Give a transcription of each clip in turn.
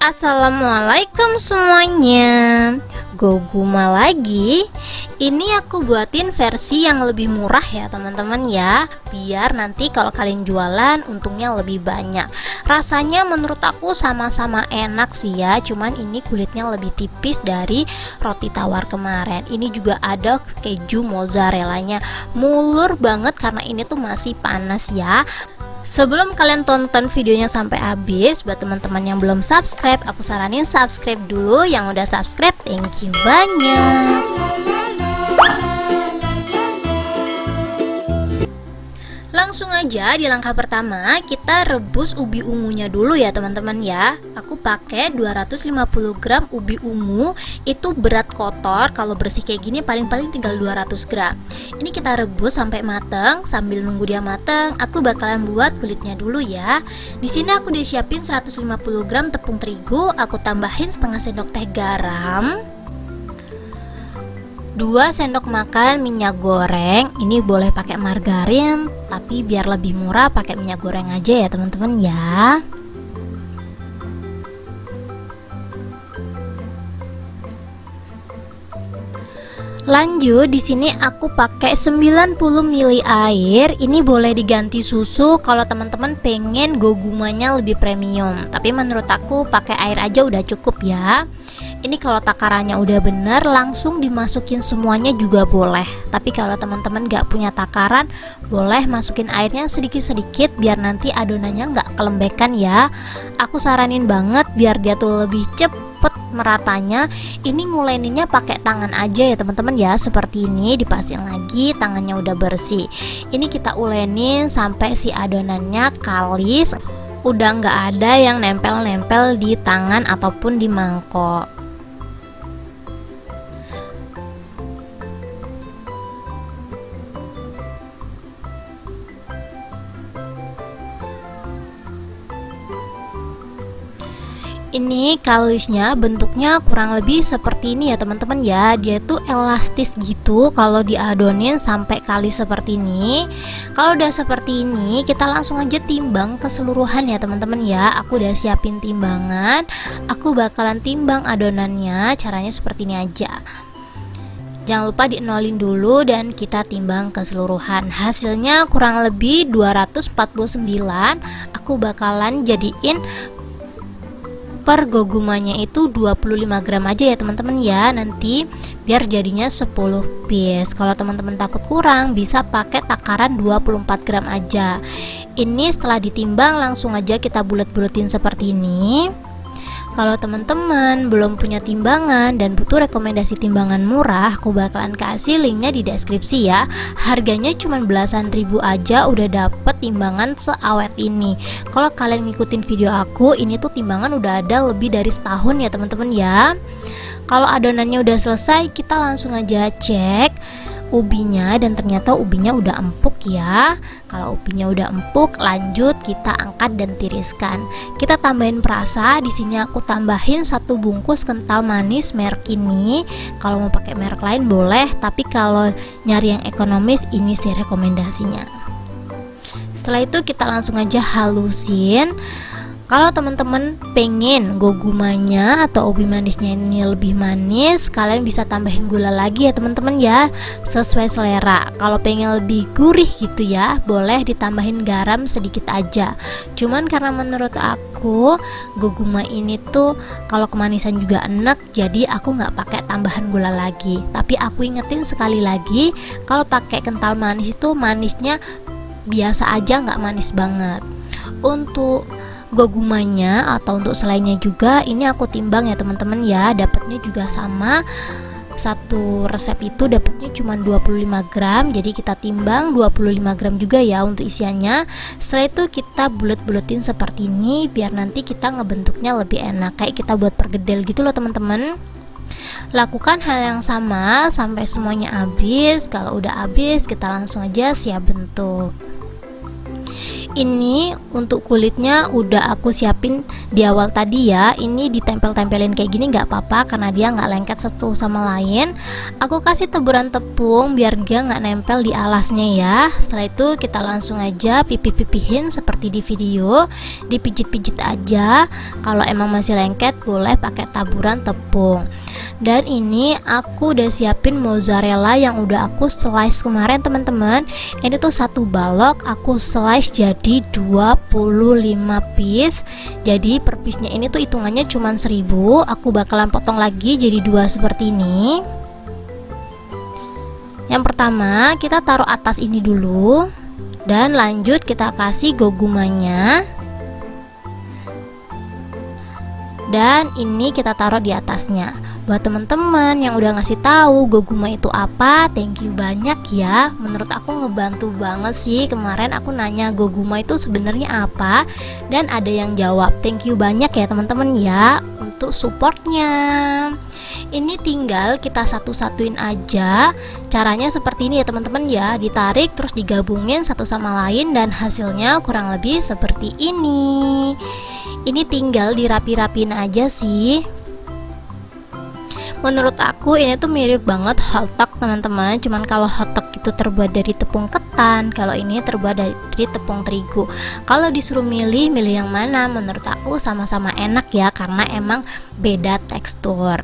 Assalamualaikum semuanya. Goguma lagi. Ini aku buatin versi yang lebih murah ya teman-teman ya, biar nanti kalau kalian jualan untungnya lebih banyak. Rasanya menurut aku sama-sama enak sih ya, cuman ini kulitnya lebih tipis dari roti tawar kemarin. Ini juga ada keju mozzarellanya, mulur banget karena ini tuh masih panas ya. Sebelum kalian tonton videonya sampai habis, buat teman-teman yang belum subscribe, aku saranin subscribe dulu. Yang udah subscribe, thank you banyak. Langsung aja di langkah pertama kita rebus ubi ungunya dulu ya teman-teman ya. Aku pakai 250 gram ubi ungu, itu berat kotor, kalau bersih kayak gini paling-paling tinggal 200 gram. Ini kita rebus sampai mateng. Sambil nunggu dia mateng, aku bakalan buat kulitnya dulu ya. Di sini aku udah siapin 150 gram tepung terigu, aku tambahin setengah sendok teh garam, 2 sendok makan minyak goreng. Ini boleh pakai margarin, tapi biar lebih murah pakai minyak goreng aja ya teman-teman ya. Lanjut di sini aku pakai 90 ml air. Ini boleh diganti susu kalau teman-teman pengen gogumanya lebih premium, tapi menurut aku pakai air aja udah cukup ya. Ini kalau takarannya udah bener langsung dimasukin semuanya juga boleh, tapi kalau teman-teman gak punya takaran boleh masukin airnya sedikit-sedikit biar nanti adonannya gak kelembekan ya. Aku saranin banget biar dia tuh lebih cepet meratanya. Ini nguleninnya pakai tangan aja ya teman-teman ya, seperti ini. Dipasin lagi, tangannya udah bersih. Ini kita ulenin sampai si adonannya kalis, udah nggak ada yang nempel-nempel di tangan ataupun di mangkok. Ini kalisnya bentuknya kurang lebih seperti ini ya teman-teman ya. Dia tuh elastis gitu kalau diadonin sampai kalis seperti ini. Kalau udah seperti ini kita langsung aja timbang keseluruhan ya teman-teman ya. Aku udah siapin timbangan. Aku bakalan timbang adonannya. Caranya seperti ini aja. Jangan lupa dienolin dulu dan kita timbang keseluruhan. Hasilnya kurang lebih 249. Aku bakalan jadiin per gogumanya itu 25 gram aja ya teman-teman ya, nanti biar jadinya 10 piece. Kalau teman-teman takut kurang bisa pakai takaran 24 gram aja. Ini setelah ditimbang langsung aja kita bulet-buletin seperti ini. Kalau teman-teman belum punya timbangan dan butuh rekomendasi timbangan murah, aku bakalan kasih linknya di deskripsi ya. Harganya cuma belasan ribu aja udah dapet timbangan seawet ini. Kalau kalian ngikutin video aku, ini tuh timbangan udah ada lebih dari setahun ya teman-teman ya. Kalau adonannya udah selesai, kita langsung aja cek ubinya, dan ternyata ubinya udah empuk ya. Kalau ubinya udah empuk, lanjut kita angkat dan tiriskan. Kita tambahin perasa. Di sini aku tambahin 1 bungkus kental manis merek ini. Kalau mau pakai merek lain boleh, tapi kalau nyari yang ekonomis ini sih rekomendasinya. Setelah itu kita langsung aja halusin. Kalau teman-teman pengen gogumanya atau ubi manisnya ini lebih manis, kalian bisa tambahin gula lagi ya teman-teman ya, sesuai selera. Kalau pengen lebih gurih gitu ya, boleh ditambahin garam sedikit aja. Cuman karena menurut aku goguma ini tuh kalau kemanisan juga enak, jadi aku nggak pakai tambahan gula lagi. Tapi aku ingetin sekali lagi, kalau pakai kental manis itu manisnya biasa aja, nggak manis banget. Untuk gogumanya atau untuk selainya juga ini aku timbang ya teman-teman ya, dapatnya juga sama. Satu resep itu dapatnya cuma 25 gram, jadi kita timbang 25 gram juga ya untuk isiannya. Setelah itu kita bulet-buletin seperti ini biar nanti kita ngebentuknya lebih enak, kayak kita buat pergedel gitu loh teman-teman. Lakukan hal yang sama sampai semuanya habis. Kalau udah habis kita langsung aja siap bentuk. Ini untuk kulitnya udah aku siapin di awal tadi ya. Ini ditempel-tempelin kayak gini nggak apa-apa karena dia nggak lengket satu sama lain. Aku kasih taburan tepung biar dia nggak nempel di alasnya ya. Setelah itu kita langsung aja pipih-pipihin seperti di video, dipijit-pijit aja. Kalau emang masih lengket boleh pakai taburan tepung. Dan ini aku udah siapin mozzarella yang udah aku slice kemarin teman-teman. Ini tuh satu balok aku slice jadi 25 piece. Jadi per piece-nya ini tuh hitungannya cuma 1000. Aku bakalan potong lagi jadi 2 seperti ini. Yang pertama kita taruh atas ini dulu, dan lanjut kita kasih gogumanya. Dan ini kita taruh di atasnya. Buat teman-teman yang udah ngasih tahu goguma itu apa, thank you banyak ya. Menurut aku ngebantu banget sih. Kemarin aku nanya goguma itu sebenarnya apa, dan ada yang jawab. Thank you banyak ya teman-teman ya untuk supportnya. Ini tinggal kita satu-satuin aja. Caranya seperti ini ya teman-teman ya. Ditarik terus digabungin satu sama lain dan hasilnya kurang lebih seperti ini. Ini tinggal dirapi-rapin aja sih. Menurut aku ini tuh mirip banget hotdog teman-teman. Cuman kalau hotdog itu terbuat dari tepung ketan, kalau ini terbuat dari tepung terigu. Kalau disuruh milih yang mana, menurut aku sama-sama enak ya, karena emang beda tekstur.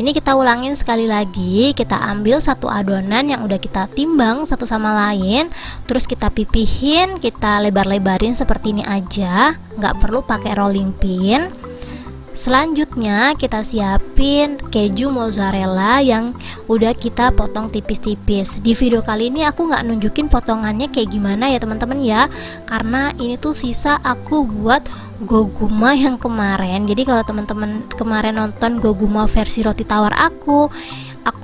Ini kita ulangin sekali lagi. Kita ambil satu adonan yang udah kita timbang satu sama lain, terus kita pipihin, kita lebar-lebarin seperti ini aja, nggak perlu pakai rolling pin. Selanjutnya kita siapin keju mozzarella yang udah kita potong tipis-tipis. Di video kali ini aku nggak nunjukin potongannya kayak gimana ya teman-teman ya, karena ini tuh sisa aku buat goguma yang kemarin. Jadi kalau teman-teman kemarin nonton goguma versi roti tawar aku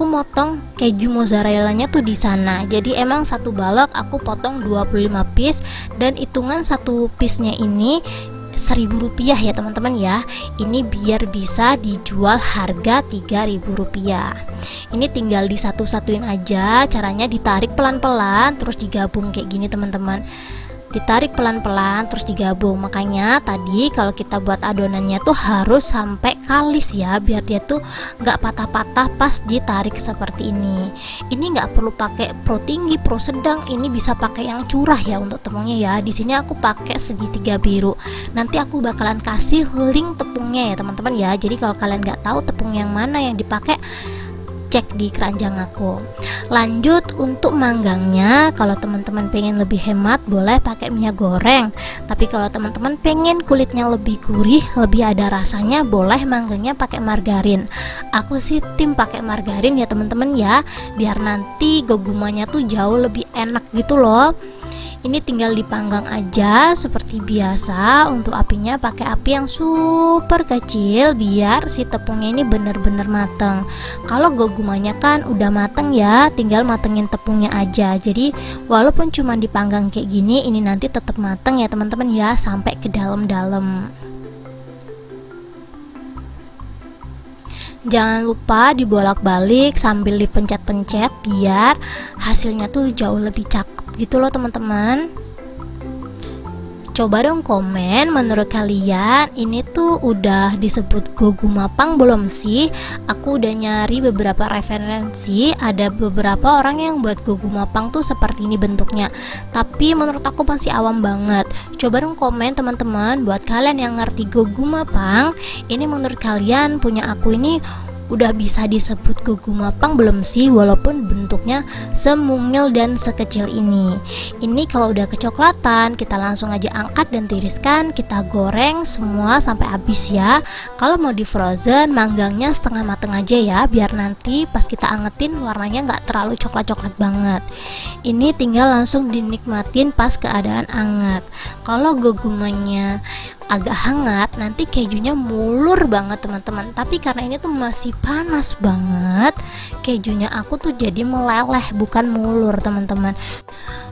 motong keju mozzarellanya tuh di sana. Jadi emang satu balok aku potong 25 piece, dan hitungan satu piece-nya ini Rp1.000 ya teman-teman ya. Ini biar bisa dijual harga Rp3.000. Ini tinggal disatu-satuin aja. Caranya ditarik pelan-pelan terus digabung kayak gini teman-teman. Ditarik pelan-pelan terus digabung. Makanya tadi kalau kita buat adonannya tuh harus sampai kalis ya, biar dia tuh nggak patah-patah pas ditarik seperti ini. Ini nggak perlu pakai pro tinggi, pro sedang. Ini bisa pakai yang curah ya untuk tepungnya ya. Di sini aku pakai segitiga biru. Nanti aku bakalan kasih link tepungnya ya teman-teman ya. Jadi kalau kalian nggak tahu tepung yang mana yang dipakai, cek di keranjang aku. Lanjut untuk manggangnya, kalau teman-teman pengen lebih hemat boleh pakai minyak goreng, tapi kalau teman-teman pengen kulitnya lebih gurih, lebih ada rasanya, boleh manggangnya pakai margarin. Aku sih tim pakai margarin ya teman-teman ya, biar nanti gogumanya tuh jauh lebih enak gitu loh. Ini tinggal dipanggang aja seperti biasa. Untuk apinya pakai api yang super kecil biar si tepungnya ini bener-bener mateng. Kalau gogumanya kan udah mateng ya, tinggal matengin tepungnya aja. Jadi walaupun cuma dipanggang kayak gini, ini nanti tetap mateng ya teman-teman ya, sampai ke dalam-dalam. Jangan lupa dibolak-balik sambil dipencet-pencet biar hasilnya tuh jauh lebih cakep gitu loh teman-teman. Coba dong komen, menurut kalian ini tuh udah disebut goguma pang belum sih? Aku udah nyari beberapa referensi, ada beberapa orang yang buat goguma pang tuh seperti ini bentuknya, tapi menurut aku masih awam banget. Coba dong komen teman-teman, buat kalian yang ngerti goguma pang, ini menurut kalian punya aku ini udah bisa disebut goguma pang belum sih, walaupun bentuknya semungil dan sekecil ini. Ini kalau udah kecoklatan kita langsung aja angkat dan tiriskan, kita goreng semua sampai habis ya. Kalau mau di frozen, manggangnya setengah mateng aja ya, biar nanti pas kita angetin warnanya nggak terlalu coklat-coklat banget. Ini tinggal langsung dinikmatin pas keadaan anget. Kalau gogumanya agak hangat, nanti kejunya mulur banget teman-teman. Tapi karena ini tuh masih panas banget, kejunya aku tuh jadi meleleh bukan mulur teman-teman.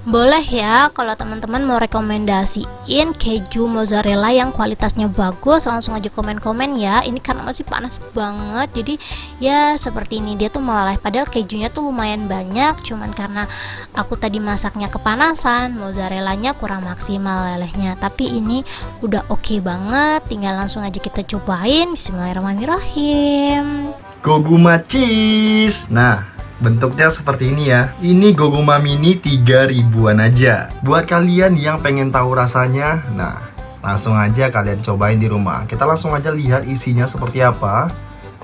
Boleh ya, kalau teman-teman mau rekomendasiin keju mozzarella yang kualitasnya bagus, langsung aja komen-komen ya. Ini karena masih panas banget, jadi ya seperti ini, dia tuh melaleh. Padahal kejunya tuh lumayan banyak, cuman karena aku tadi masaknya kepanasan, mozzarellanya kurang maksimal lelehnya. Tapi ini udah oke banget, tinggal langsung aja kita cobain. Bismillahirrahmanirrahim. Goguma cheese. Nah, bentuknya seperti ini ya. Ini Goguma mini 3000-an aja. Buat kalian yang pengen tahu rasanya, nah langsung aja kalian cobain di rumah. Kita langsung aja lihat isinya seperti apa.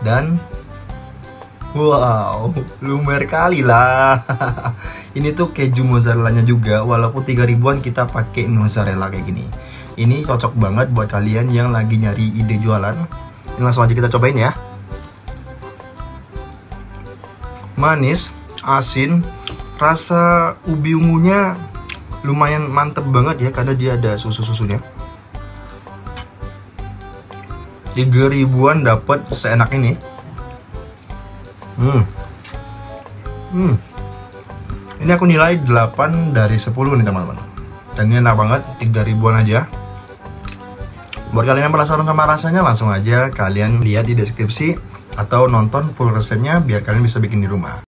Dan wow, lumer kali lah. Ini tuh keju mozzarellanya juga. Walaupun 3000-an kita pakai mozzarella kayak gini. Ini cocok banget buat kalian yang lagi nyari ide jualan. Ini langsung aja kita cobain ya. Manis, asin, rasa ubi ungunya lumayan mantep banget ya karena dia ada susu-susunya. 3000-an dapat seenak ini. Ini aku nilai 8 dari 10 nih teman-teman. Dan ini enak banget, 3000-an aja. Buat kalian yang penasaran sama rasanya, langsung aja kalian lihat di deskripsi atau nonton full resepnya biar kalian bisa bikin di rumah.